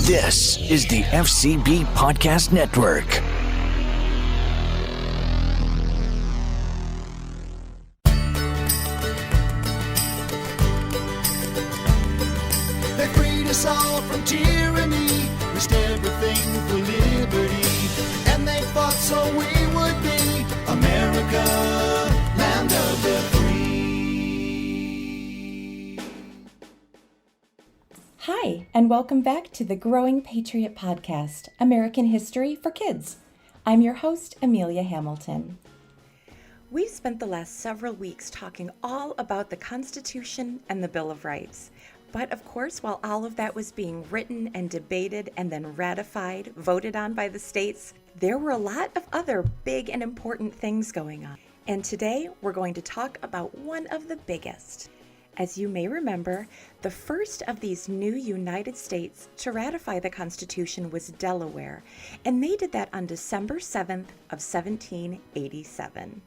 This is the FCB Podcast Network. They freed us all from tyranny, risked everything for liberty, and they fought so we would be America, land of the free. Hi, and welcome back to the Growing Patriot Podcast, American History for Kids. I'm your host, Amelia Hamilton. We've spent the last several weeks talking all about the Constitution and the Bill of Rights. But of course, while all of that was being written and debated and then ratified, voted on by the states, there were a lot of other big and important things going on. And today, we're going to talk about one of the biggest. As you may remember, the first of these new United States to ratify the Constitution was Delaware, and they did that on December 7th of 1787.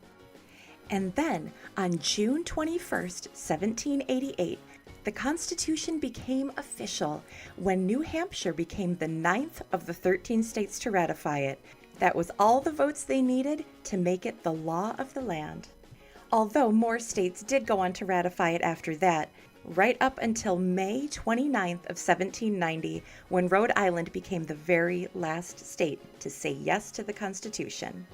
And then, on June 21st, 1788, the Constitution became official when New Hampshire became the 9th of the 13 states to ratify it. That was all the votes they needed to make it the law of the land. Although more states did go on to ratify it after that, right up until May 29th of 1790, when Rhode Island became the very last state to say yes to the Constitution.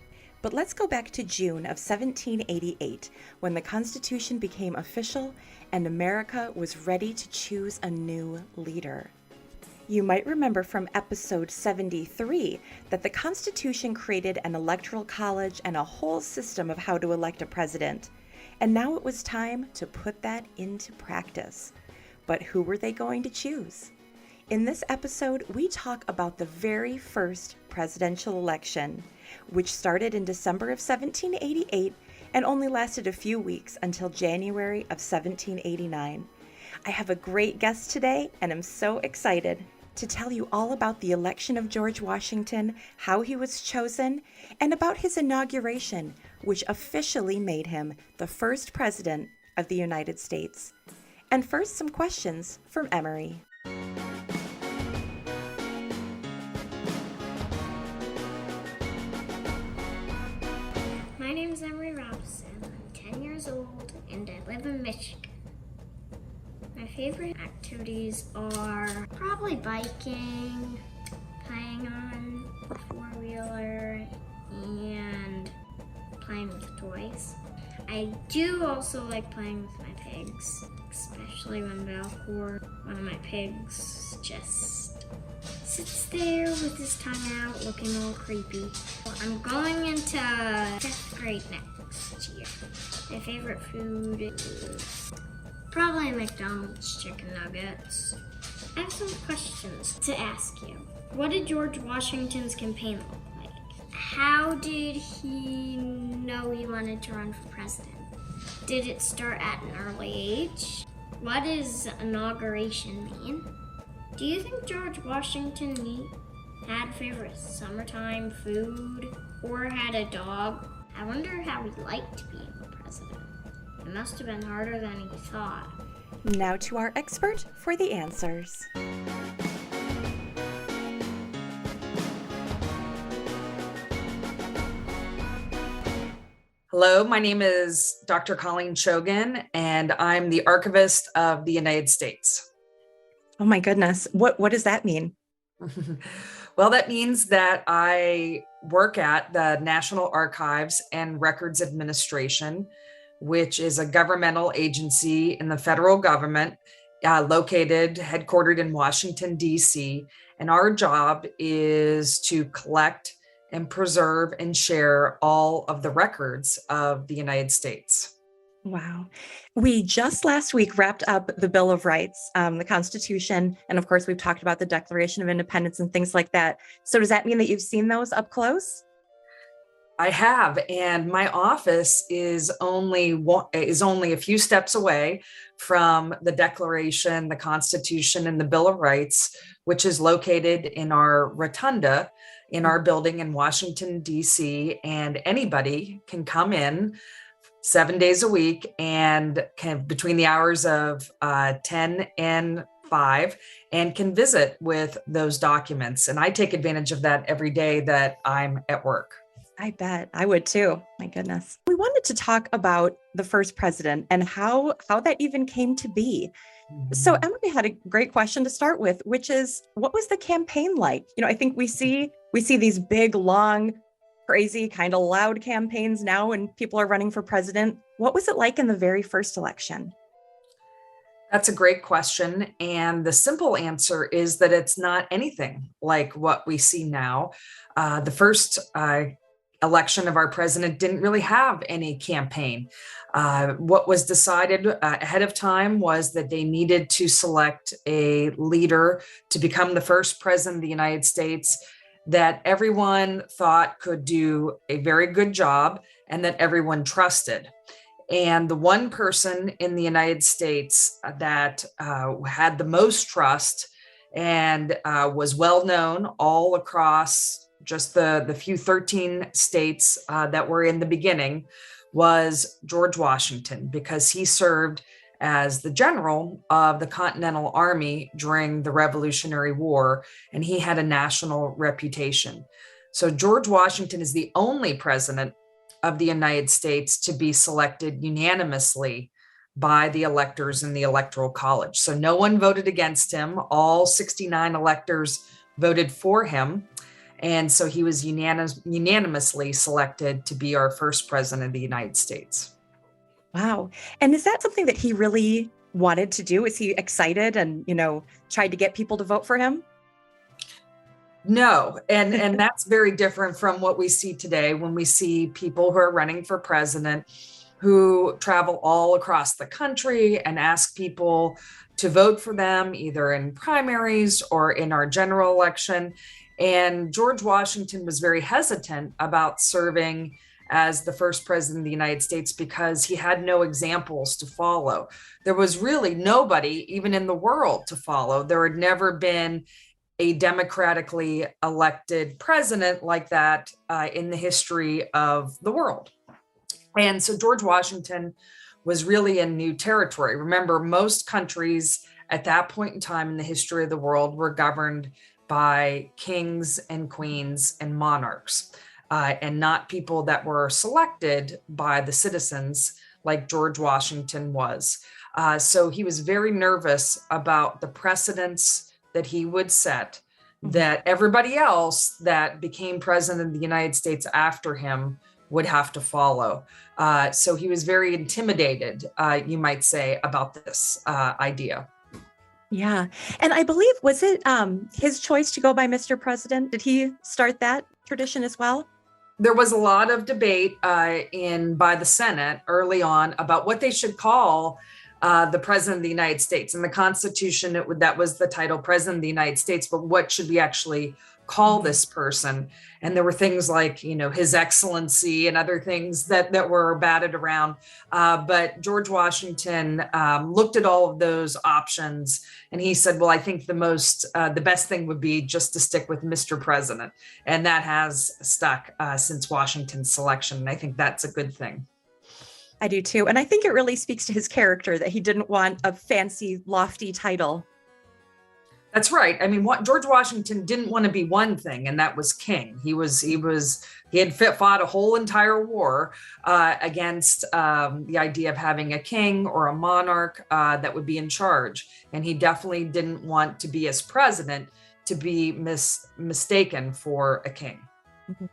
But let's go back to June of 1788, when the Constitution became official and America was ready to choose a new leader. You might remember from episode 73 that the Constitution created an electoral college and a whole system of how to elect a president. And now it was time to put that into practice. But who were they going to choose? In this episode, we talk about the very first presidential election, which started in December of 1788 and only lasted a few weeks until January of 1789. I have a great guest today, and I'm so excited to tell you all about the election of George Washington, how he was chosen, and about his inauguration, which officially made him the first president of the United States. And first, some questions from Emery. My name is Emery Robson. I'm 10 years old and I live in Michigan. My favorite activities are probably biking, playing on a four-wheeler, and playing with toys. I do also like playing with my pigs, especially when Valcourt, one of my pigs, just sits there with his tongue out looking all creepy. I'm going into 5th grade next year. My favorite food is probably McDonald's chicken nuggets. I have some questions to ask you. What did George Washington's campaign look like? How did he know he wanted to run for president? Did it start at an early age? What does inauguration mean? Do you think George Washington had favorite summertime food or had a dog? I wonder how he liked being the president. It must have been harder than he thought. Now to our expert for the answers. Hello, my name is Dr. Colleen Shogan, and I'm the Archivist of the United States. Oh my goodness, what does that mean? Well, that means that I work at the National Archives and Records Administration, which is a governmental agency in the federal government, headquartered in Washington, D.C. And our job is to collect and preserve and share all of the records of the United States. Wow. We just last week wrapped up the Bill of Rights, the Constitution, and of course we've talked about the Declaration of Independence and things like that. So does that mean that you've seen those up close? I have, and my office is only a few steps away from the Declaration, the Constitution, and the Bill of Rights, which is located in our rotunda in our building in Washington, D.C., and anybody can come in 7 days a week and between the hours of 10 and 5 and can visit with those documents. And I take advantage of that every day that I'm at work. I bet I would too. My goodness. We wanted to talk about the first president and how that even came to be. So Emily had a great question to start with, which is, what was the campaign like? I think we see these big, long, crazy, kind of loud campaigns now when people are running for president. What was it like in the very first election? That's a great question. And the simple answer is that it's not anything like what we see now. The first election of our president didn't really have any campaign. What was decided ahead of time was that they needed to select a leader to become the first president of the United States that everyone thought could do a very good job and that everyone trusted. And the one person in the United States that had the most trust and was well known all across just the few 13 states that were in the beginning was George Washington, because he served as the general of the Continental Army during the Revolutionary War, and he had a national reputation. So George Washington is the only president of the United States to be selected unanimously by the electors in the Electoral College. So no one voted against him. All 69 electors voted for him. And so he was unanimously selected to be our first president of the United States. Wow. And is that something that he really wanted to do? Is he excited and, tried to get people to vote for him? No, and that's very different from what we see today when we see people who are running for president who travel all across the country and ask people to vote for them, either in primaries or in our general election. And George Washington was very hesitant about serving as the first president of the United States because he had no examples to follow. There was really nobody, even in the world, to follow. There had never been a democratically elected president like that in the history of the world. And so George Washington was really in new territory. Remember, most countries at that point in time in the history of the world were governed by kings and queens and monarchs, and not people that were selected by the citizens like George Washington was. So he was very nervous about the precedents that he would set, that everybody else that became president of the United States after him would have to follow. So he was very intimidated, you might say, about this idea. Yeah. And I believe, was it his choice to go by Mr. President? Did he start that tradition as well? There was a lot of debate by the Senate early on about what they should call the president of the United States. In the Constitution, that was the title, President of the United States, but what should we actually call this person? And there were things like, His Excellency and other things that were batted around. But George Washington looked at all of those options and he said, well, I think the best thing would be just to stick with Mr. President. And that has stuck since Washington's selection. And I think that's a good thing. I do too. And I think it really speaks to his character that he didn't want a fancy, lofty title. That's right. I mean, George Washington didn't want to be one thing, and that was king. He had fought a whole entire war against the idea of having a king or a monarch that would be in charge. And he definitely didn't want to be, as president, to be mistaken for a king. Mm-hmm.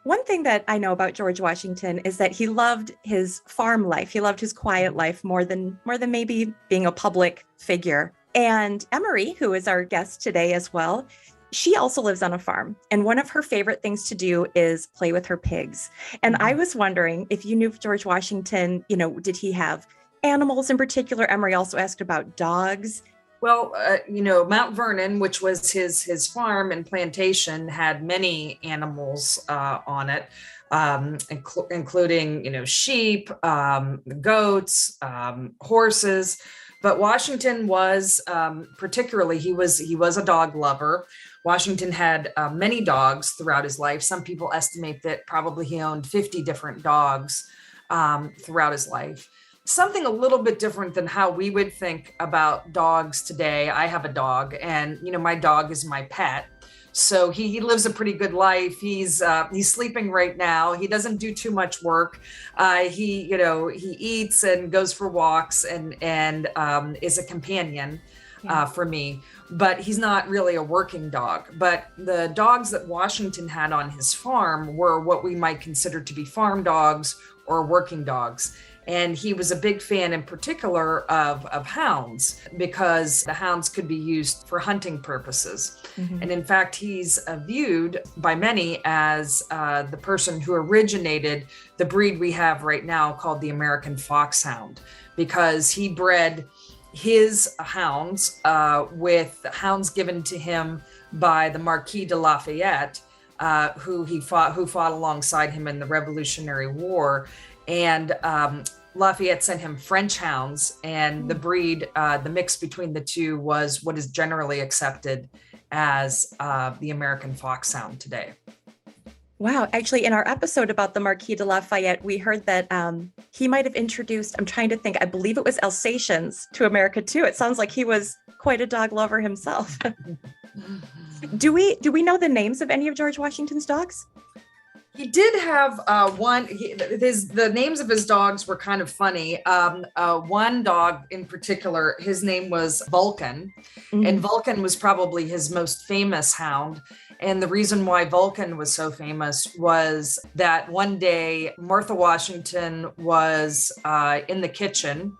One thing that I know about George Washington is that he loved his farm life. He loved his quiet life more than maybe being a public figure. And Emery, who is our guest today as well, she also lives on a farm. And one of her favorite things to do is play with her pigs. And I was wondering if you knew George Washington, did he have animals in particular? Emery also asked about dogs. Well, Mount Vernon, which was his farm and plantation, had many animals on it, including, sheep, goats, horses. But Washington was particularly, he was a dog lover. Washington had many dogs throughout his life. Some people estimate that probably he owned 50 different dogs throughout his life. something a little bit different than how we would think about dogs today. I have a dog, and my dog is my pet. So he lives a pretty good life. He's sleeping right now. He doesn't do too much work. He eats and goes for walks and is a companion for me. But he's not really a working dog. But the dogs that Washington had on his farm were what we might consider to be farm dogs or working dogs. And he was a big fan in particular of hounds, because the hounds could be used for hunting purposes. Mm-hmm. And in fact, he's viewed by many as the person who originated the breed we have right now called the American Foxhound, because he bred his hounds with hounds given to him by the Marquis de Lafayette, who fought alongside him in the Revolutionary War. And Lafayette sent him French hounds, and the breed, the mix between the two was what is generally accepted as the American Foxhound today. Wow. Actually, in our episode about the Marquis de Lafayette, we heard that he might have introduced, I'm trying to think, I believe it was Alsatians to America too. It sounds like he was quite a dog lover himself. Do we know the names of any of George Washington's dogs? He did have one. The names of his dogs were kind of funny. One dog in particular, his name was Vulcan, and Vulcan was probably his most famous hound. And the reason why Vulcan was so famous was that one day Martha Washington was in the kitchen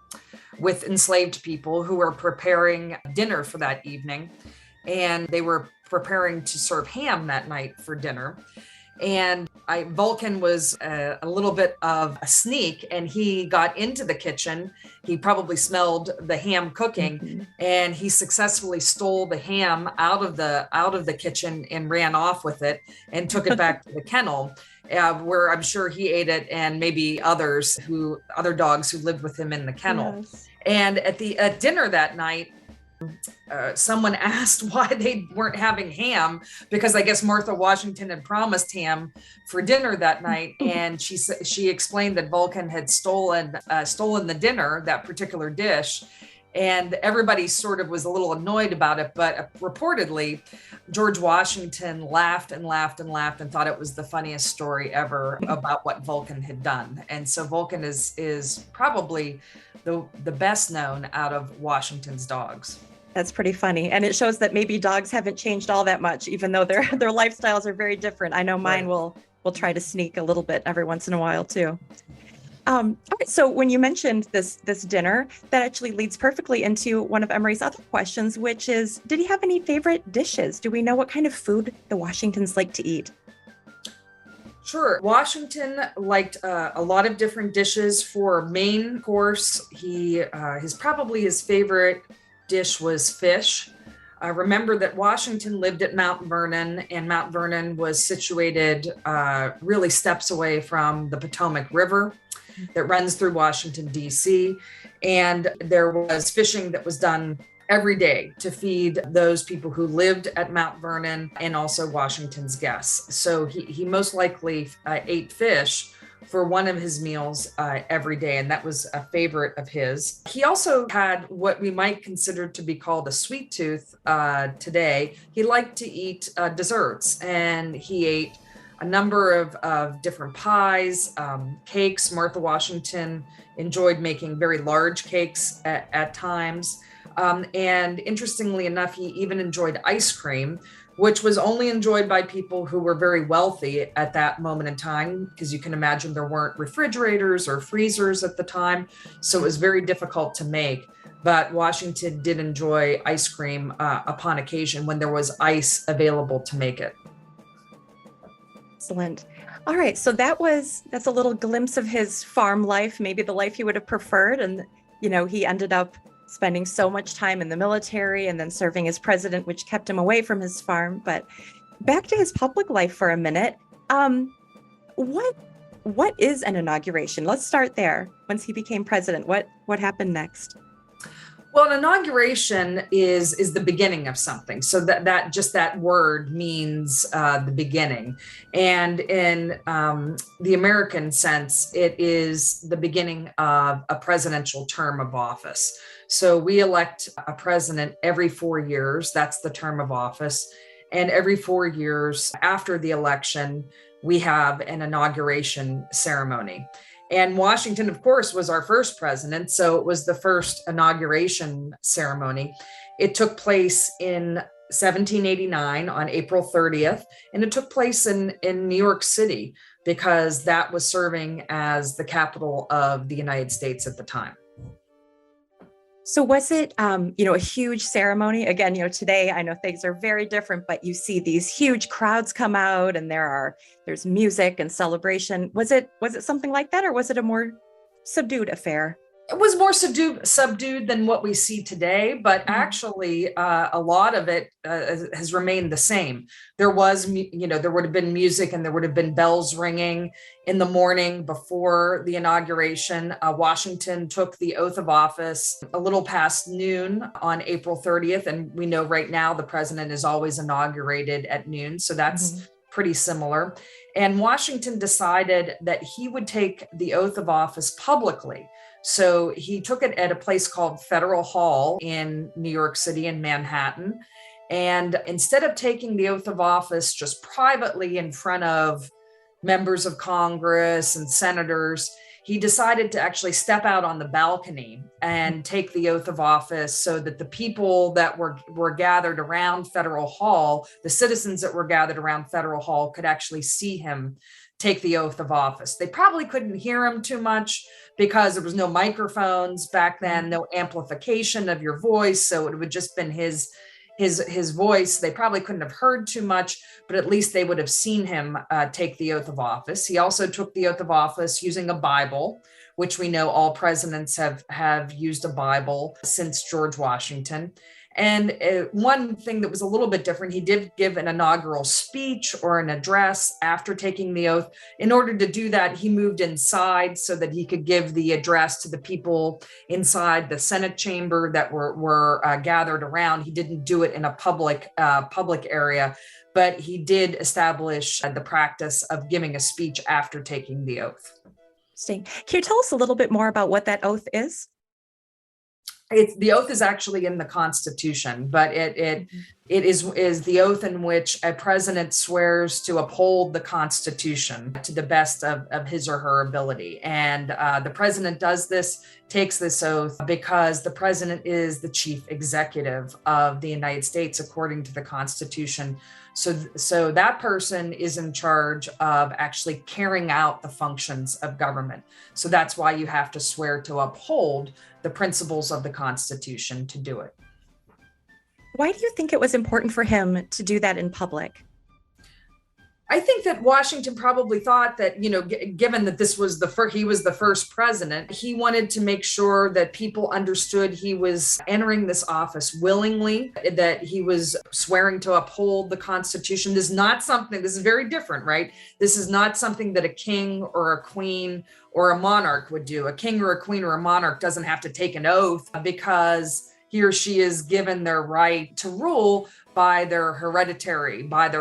with enslaved people who were preparing dinner for that evening, and they were preparing to serve ham that night for dinner. And Vulcan was a little bit of a sneak, and he got into the kitchen. He probably smelled the ham cooking, and he successfully stole the ham out of the kitchen and ran off with it and took it back to the kennel, where I'm sure he ate it, and maybe other dogs who lived with him in the kennel. Yes. And at dinner that night, someone asked why they weren't having ham, because I guess Martha Washington had promised ham for dinner that night, and she explained that Vulcan had stolen the dinner, that particular dish, and everybody sort of was a little annoyed about it. But reportedly, George Washington laughed and laughed and laughed and thought it was the funniest story ever about what Vulcan had done. And so Vulcan is probably the best known out of Washington's dogs. That's pretty funny. And it shows that maybe dogs haven't changed all that much, even though their lifestyles are very different. I know mine will try to sneak a little bit every once in a while too. All right, so when you mentioned this dinner, that actually leads perfectly into one of Emery's other questions, which is, did he have any favorite dishes? Do we know what kind of food the Washingtons liked to eat? Sure. Washington liked a lot of different dishes. For main course, his favorite dish was fish. Remember that Washington lived at Mount Vernon, and Mount Vernon was situated really steps away from the Potomac River that runs through Washington, D.C. And there was fishing that was done every day to feed those people who lived at Mount Vernon and also Washington's guests. So he most likely ate fish for one of his meals every day, and that was a favorite of his. He also had what we might consider to be called a sweet tooth today. He liked to eat desserts, and he ate a number of different pies, cakes. Martha Washington enjoyed making very large cakes at times. And interestingly enough, he even enjoyed ice cream, which was only enjoyed by people who were very wealthy at that moment in time, because you can imagine there weren't refrigerators or freezers at the time. So it was very difficult to make. But Washington did enjoy ice cream upon occasion when there was ice available to make it. Excellent. All right. So that's a little glimpse of his farm life, maybe the life he would have preferred. And, he ended up spending so much time in the military and then serving as president, which kept him away from his farm. But back to his public life for a minute. What is an inauguration? Let's start there. Once he became president, what happened next? Well, an inauguration is the beginning of something. So that just that word means the beginning, and in the American sense, it is the beginning of a presidential term of office. So we elect a president every 4 years. That's the term of office, and every 4 years after the election, we have an inauguration ceremony. And Washington, of course, was our first president. So it was the first inauguration ceremony. It took place in 1789 on April 30th, and it took place in New York City because that was serving as the capital of the United States at the time. So was it, a huge ceremony? Again, today I know things are very different, but you see these huge crowds come out, and there's music and celebration. Was it something like that, or was it a more subdued affair? It was more subdued than what we see today, but actually a lot of it has remained the same. There was, there would have been music and there would have been bells ringing in the morning before the inauguration. Washington took the oath of office a little past noon on April 30th. And we know right now the president is always inaugurated at noon. So that's pretty similar. And Washington decided that he would take the oath of office publicly. So he took it at a place called Federal Hall in New York City in Manhattan. And instead of taking the oath of office just privately in front of members of Congress and senators, he decided to actually step out on the balcony and take the oath of office so that the people that were gathered around Federal Hall, the citizens that were gathered around Federal Hall, could actually see him take the oath of office. They probably couldn't hear him too much because there was no microphones back then, no amplification of your voice. So it would just been his voice. They probably couldn't have heard too much, but at least they would have seen him take the oath of office. He also took the oath of office using a Bible, which we know all presidents have used a Bible since George Washington. And one thing that was a little bit different, he did give an inaugural speech or an address after taking the oath. In order to do that, he moved inside so that he could give the address to the people inside the Senate chamber that were gathered around. He didn't do it in a public area, but he did establish the practice of giving a speech after taking the oath. Interesting. Can you tell us a little bit more about what that oath is? The oath is actually in the Constitution, but it is the oath in which a president swears to uphold the Constitution to the best of his or her ability. And the president takes this oath because the president is the chief executive of the United States, according to the Constitution. So that person is in charge of actually carrying out the functions of government. So that's why you have to swear to uphold the principles of the Constitution to do it. Why do you think it was important for him to do that in public? I think that Washington probably thought that, given that he was the first president, he wanted to make sure that people understood he was entering this office willingly, that he was swearing to uphold the Constitution. This is very different, right? This is not something that a king or a queen or a monarch would do. A king or a queen or a monarch doesn't have to take an oath because he or she is given their right to rule by their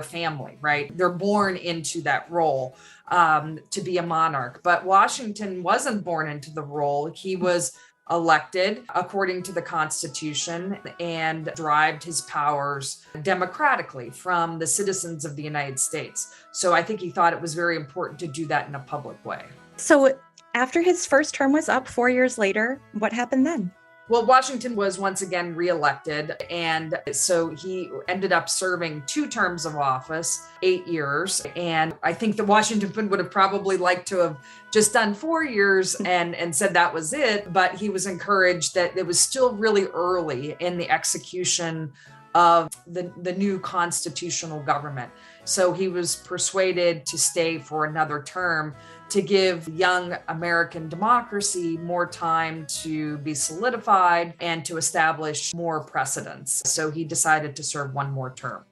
family, right? They're born into that role to be a monarch. But Washington wasn't born into the role. He was elected according to the Constitution and derived his powers democratically from the citizens of the United States. So I think he thought it was very important to do that in a public way. So after his first term was up 4 years later, what happened then? Well, Washington was once again reelected, and so he ended up serving 2 terms of office, 8 years. And I think that Washington would have probably liked to have just done 4 years and said that was it, but he was encouraged that it was still really early in the execution of the new constitutional government. So he was persuaded to stay for another term to give young American democracy more time to be solidified and to establish more precedents. So he decided to serve 1 more term.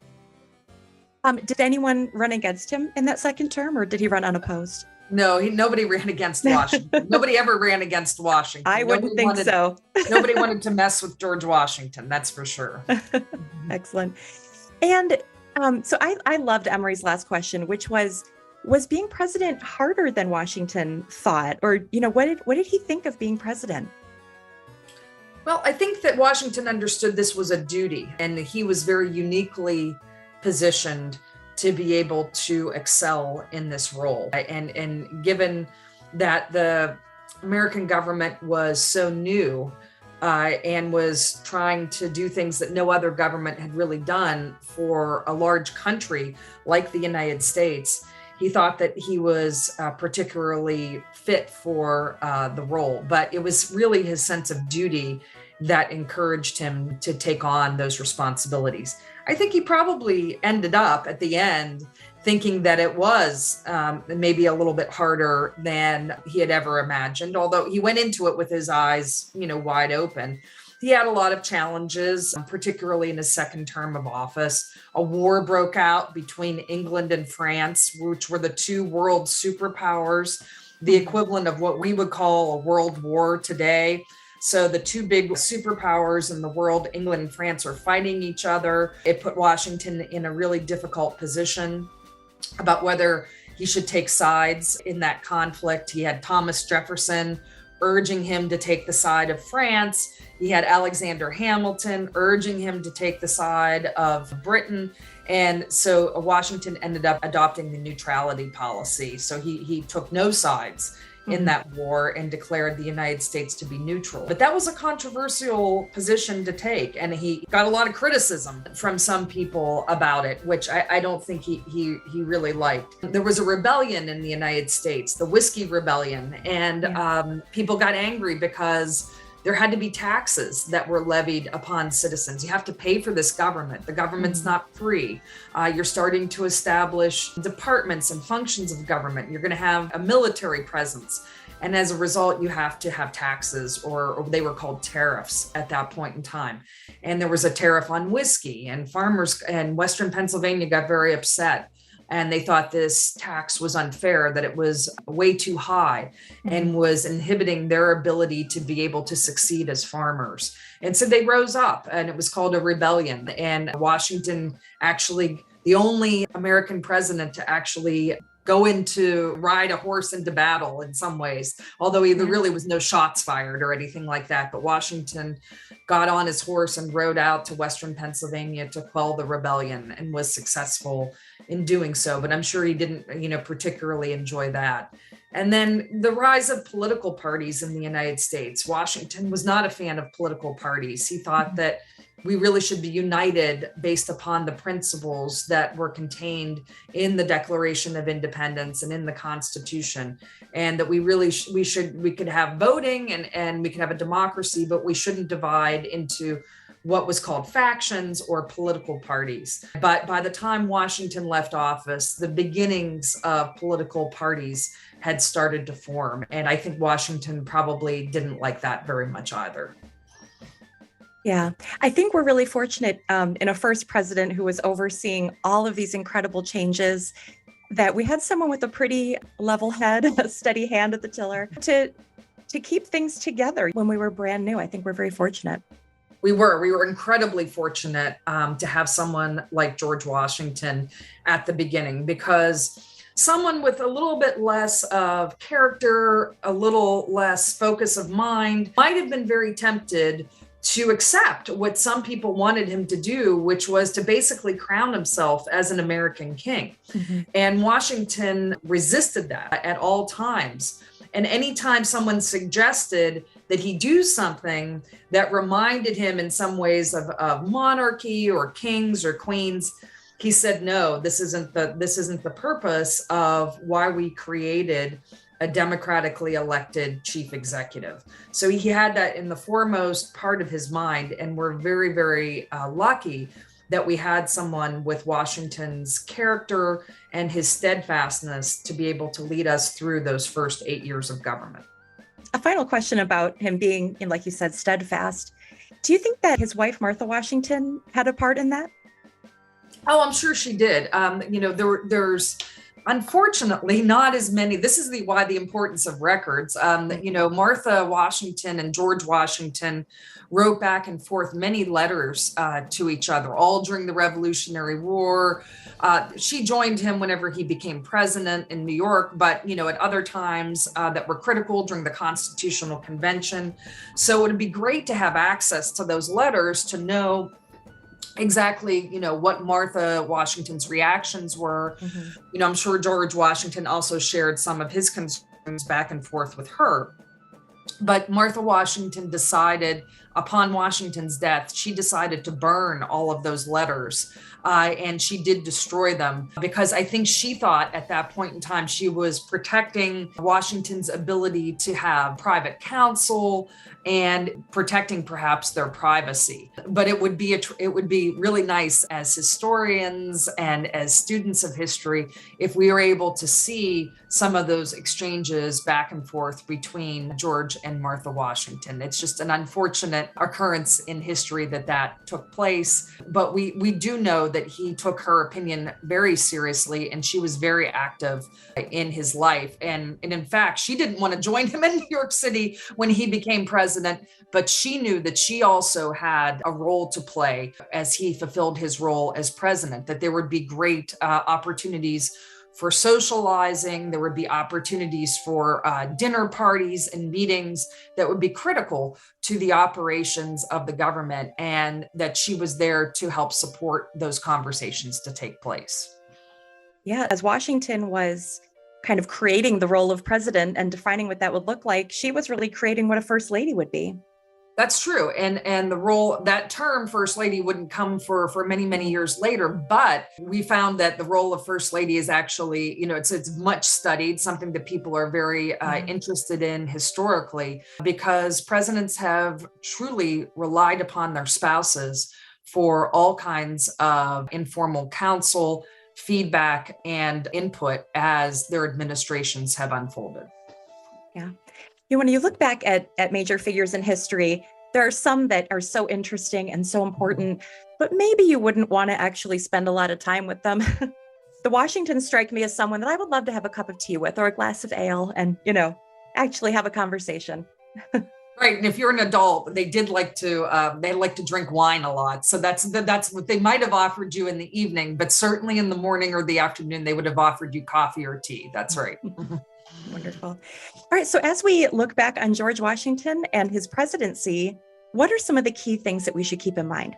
Did anyone run against him in that second term, or did he run unopposed? No, nobody ran against Washington. Nobody ever ran against Washington. I wouldn't think so. Nobody wanted to mess with George Washington. That's for sure. Excellent. And so I loved Emery's last question, which was being president harder than Washington thought? Or, what did he think of being president? Well, I think that Washington understood this was a duty, and he was very uniquely positioned to be able to excel in this role. And given that the American government was so new and was trying to do things that no other government had really done for a large country like the United States, he thought that he was particularly fit for the role. But it was really his sense of duty that encouraged him to take on those responsibilities. I think he probably ended up at the end thinking that it was maybe a little bit harder than he had ever imagined, although he went into it with his eyes, wide open. He had a lot of challenges, particularly in his second term of office. A war broke out between England and France, which were the two world superpowers, the equivalent of what we would call a world war today. So the two big superpowers in the world, England and France, are fighting each other. It put Washington in a really difficult position about whether he should take sides in that conflict. He had Thomas Jefferson urging him to take the side of France. He had Alexander Hamilton urging him to take the side of Britain. And so Washington ended up adopting the neutrality policy. So he took no sides in that war and declared the United States to be neutral. But that was a controversial position to take. And he got a lot of criticism from some people about it, which I don't think he really liked. There was a rebellion in the United States, the Whiskey Rebellion. And people got angry because there had to be taxes that were levied upon citizens. You have to pay for this government. The government's not free. You're starting to establish departments and functions of government. You're going to have a military presence. And as a result, you have to have taxes, or they were called tariffs at that point in time. And there was a tariff on whiskey, and farmers in Western Pennsylvania got very upset. And they thought this tax was unfair, that it was way too high and was inhibiting their ability to be able to succeed as farmers. And so they rose up, and it was called a rebellion. And Washington, actually the only American president to actually ride a horse into battle in some ways, although there really was no shots fired or anything like that. But Washington got on his horse and rode out to Western Pennsylvania to quell the rebellion, and was successful in doing so. But I'm sure he didn't, particularly enjoy that. And then the rise of political parties in the United States. Washington was not a fan of political parties. He thought that we really should be united based upon the principles that were contained in the Declaration of Independence and in the Constitution, and that we could have voting and we could have a democracy, but we shouldn't divide into what was called factions or political parties. But by the time Washington left office, the beginnings of political parties had started to form. And I think Washington probably didn't like that very much either. Yeah, I think we're really fortunate in a first president who was overseeing all of these incredible changes, that we had someone with a pretty level head, a steady hand at the tiller to keep things together when we were brand new. I think we're very fortunate. We were incredibly fortunate to have someone like George Washington at the beginning, because someone with a little bit less of character, a little less focus of mind, might have been very tempted to accept what some people wanted him to do, which was to basically crown himself as an American king. And Washington resisted that at all times. And anytime someone suggested that he do something that reminded him in some ways of monarchy or kings or queens, he said, no, this isn't the purpose of why we created a democratically elected chief executive. So he had that in the foremost part of his mind, and we're very, very lucky that we had someone with Washington's character and his steadfastness to be able to lead us through those first 8 years of government. A final question about him being, like you said, steadfast. Do you think that his wife, Martha Washington, had a part in that? Oh, I'm sure she did. There's Unfortunately, not as many. This is why the importance of records. Martha Washington and George Washington wrote back and forth many letters to each other, all during the Revolutionary War. She joined him whenever he became president in New York, but at other times that were critical during the Constitutional Convention. So it would be great to have access to those letters to know exactly, what Martha Washington's reactions were. I'm sure George Washington also shared some of his concerns back and forth with her. But Martha Washington decided, upon Washington's death, she decided to burn all of those letters. And she did destroy them because I think she thought at that point in time she was protecting Washington's ability to have private counsel and protecting perhaps their privacy. But it would be really nice as historians and as students of history if we were able to see some of those exchanges back and forth between George and Martha Washington. It's just an unfortunate occurrence in history that took place. But we do know that he took her opinion very seriously, and she was very active in his life. And in fact, she didn't want to join him in New York City when he became president, but she knew that she also had a role to play as he fulfilled his role as president, that there would be great opportunities for socializing. There would be opportunities for dinner parties and meetings that would be critical to the operations of the government, and that she was there to help support those conversations to take place. Yeah, as Washington was kind of creating the role of president and defining what that would look like, she was really creating what a first lady would be. That's true. And the role, that term first lady wouldn't come for many, many years later, but we found that the role of first lady is actually, it's much studied, something that people are very interested in historically, because presidents have truly relied upon their spouses for all kinds of informal counsel, feedback, and input as their administrations have unfolded. Yeah. When you look back at major figures in history, there are some that are so interesting and so important, but maybe you wouldn't want to actually spend a lot of time with them. The Washingtons strike me as someone that I would love to have a cup of tea with or a glass of ale and, actually have a conversation. Right. And if you're an adult, they like to drink wine a lot. So that's what they might have offered you in the evening, but certainly in the morning or the afternoon, they would have offered you coffee or tea. That's right. Wonderful. All right. So as we look back on George Washington and his presidency, what are some of the key things that we should keep in mind?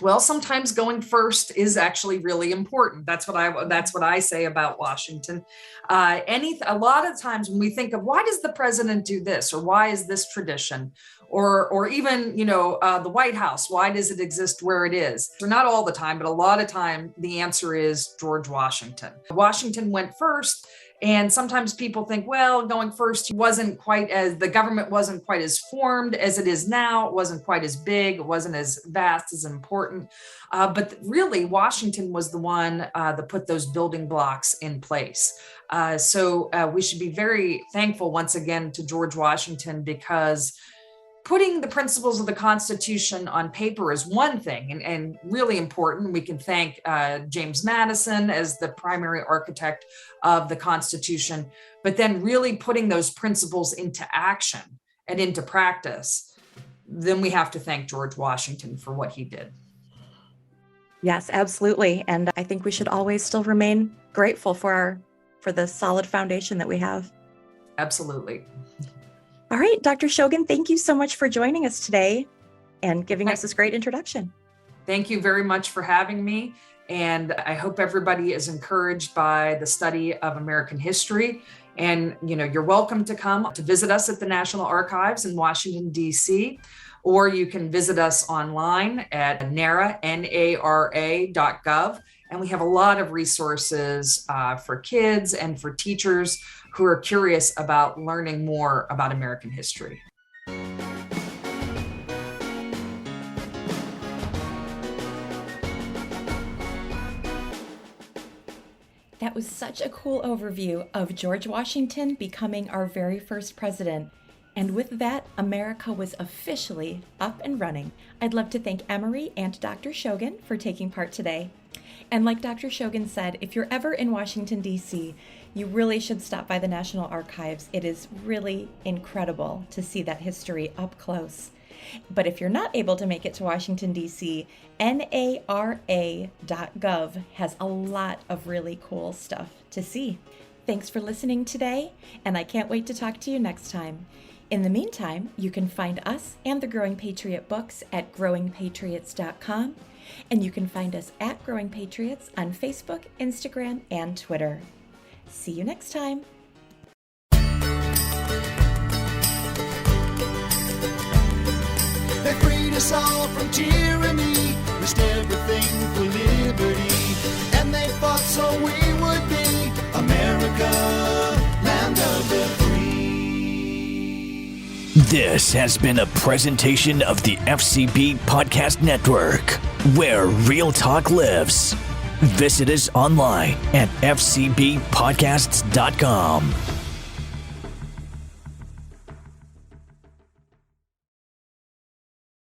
Well, sometimes going first is actually really important. That's what I say about Washington. A lot of times when we think of why does the president do this, or why is this tradition, or even the White House, why does it exist where it is? So not all the time, but a lot of time the answer is George Washington. Washington went first. And sometimes people think, well, going first, the government wasn't quite as formed as it is now. It wasn't quite as big. It wasn't as vast, as important. But really, Washington was the one that put those building blocks in place. So we should be very thankful once again to George Washington, because putting the principles of the Constitution on paper is one thing and really important. We can thank James Madison as the primary architect of the Constitution, but then really putting those principles into action and into practice, then we have to thank George Washington for what he did. Yes, absolutely. And I think we should always still remain grateful for the solid foundation that we have. Absolutely. All right, Dr. Shogan, thank you so much for joining us today and giving us this great introduction. Thank you very much for having me. And I hope everybody is encouraged by the study of American history. And, you're welcome to come to visit us at the National Archives in Washington, D.C., or you can visit us online at nara.gov. And we have a lot of resources for kids and for teachers who are curious about learning more about American history. That was such a cool overview of George Washington becoming our very first president. And with that, America was officially up and running. I'd love to thank Emery and Dr. Shogan for taking part today. And like Dr. Shogan said, if you're ever in Washington, D.C., you really should stop by the National Archives. It is really incredible to see that history up close. But if you're not able to make it to Washington, D.C., NARA.gov has a lot of really cool stuff to see. Thanks for listening today, and I can't wait to talk to you next time. In the meantime, you can find us and the Growing Patriot books at growingpatriots.com, and you can find us at Growing Patriots on Facebook, Instagram, and Twitter. See you next time. They freed us all from tyranny, risked everything for liberty, and they fought so we would be America, land of the free. This has been a presentation of the FCB Podcast Network, where real talk lives. Visit us online at fcbpodcasts.com.